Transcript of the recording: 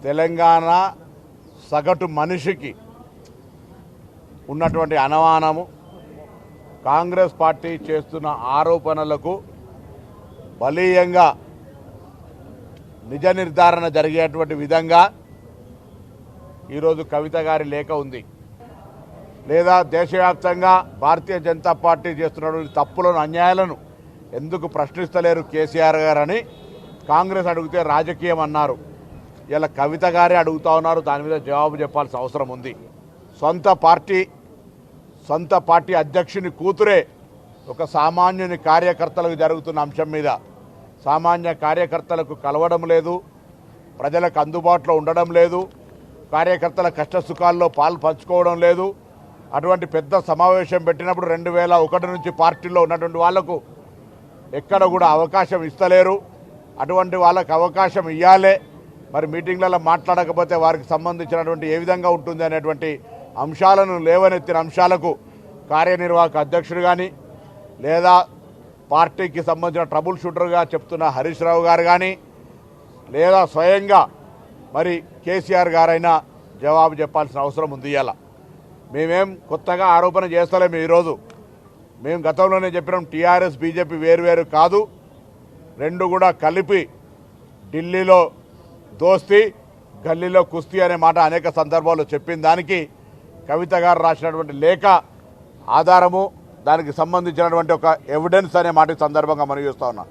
తెలంగాణ సగటు మనిషికి ఉన్నటువంటి అనుమానము, కాంగ్రెస్ పార్టీ చేస్తున్న ఆరోపణలకు బలీయంగా నిజ నిర్ధారణ జరిగేటువంటి విధంగా ఈరోజు కవిత గారి లేఖ ఉంది. లేదా దేశవ్యాప్తంగా భారతీయ జనతా పార్టీ చేస్తున్నటువంటి తప్పులను, అన్యాయాలను ఎందుకు ప్రశ్నిస్తలేరు కేసీఆర్ గారని కాంగ్రెస్ అడిగితే రాజకీయం అన్నారు. ఇలా కవిత గారే అడుగుతా ఉన్నారు. దాని మీద జవాబు చెప్పాల్సిన అవసరం ఉంది. సొంత పార్టీ అధ్యక్షుని కూతురే ఒక సామాన్యుని కార్యకర్తలకు జరుగుతున్న అంశం మీద సామాన్య కార్యకర్తలకు కలవడం లేదు, ప్రజలకు అందుబాటులో ఉండడం లేదు, కార్యకర్తల కష్ట సుఖాల్లో పాలు పంచుకోవడం లేదు. అటువంటి పెద్ద సమావేశం పెట్టినప్పుడు 2001 నుంచి పార్టీలో ఉన్నటువంటి వాళ్లకు ఎక్కడ కూడా అవకాశం ఇస్తలేరు. అటువంటి వాళ్ళకు అవకాశం ఇవ్వాలే. మరి మీటింగ్లలో మాట్లాడకపోతే వారికి సంబంధించినటువంటి ఏ విధంగా ఉంటుంది అనేటువంటి అంశాలను లేవనెత్తిన అంశాలకు కార్యనిర్వాహక అధ్యక్షుడు కానీ లేదా పార్టీకి సంబంధించిన ట్రబుల్ షూటర్గా చెప్తున్న హరీష్ రావు గారు కానీ లేదా స్వయంగా మరి కేసీఆర్ గారైనా జవాబు చెప్పాల్సిన అవసరం ఉంది. ఇలా మేమేం కొత్తగా ఆరోపణ చేస్తలేము. ఈరోజు మేము గతంలోనే చెప్పినాం, టీఆర్ఎస్ బీజేపీ వేరువేరు కాదు, రెండు కూడా కలిపి ఢిల్లీలో దోస్తీ గల్లీలో కుస్తీ అనే మాట అనేక సందర్భాల్లో చెప్పిన దానికి కవిత గారు రాసినటువంటి లేఖ ఆధారము, దానికి సంబంధించినటువంటి ఒక ఎవిడెన్స్ అనే మాట సందర్భంగా మనం చూస్తా ఉన్నాం.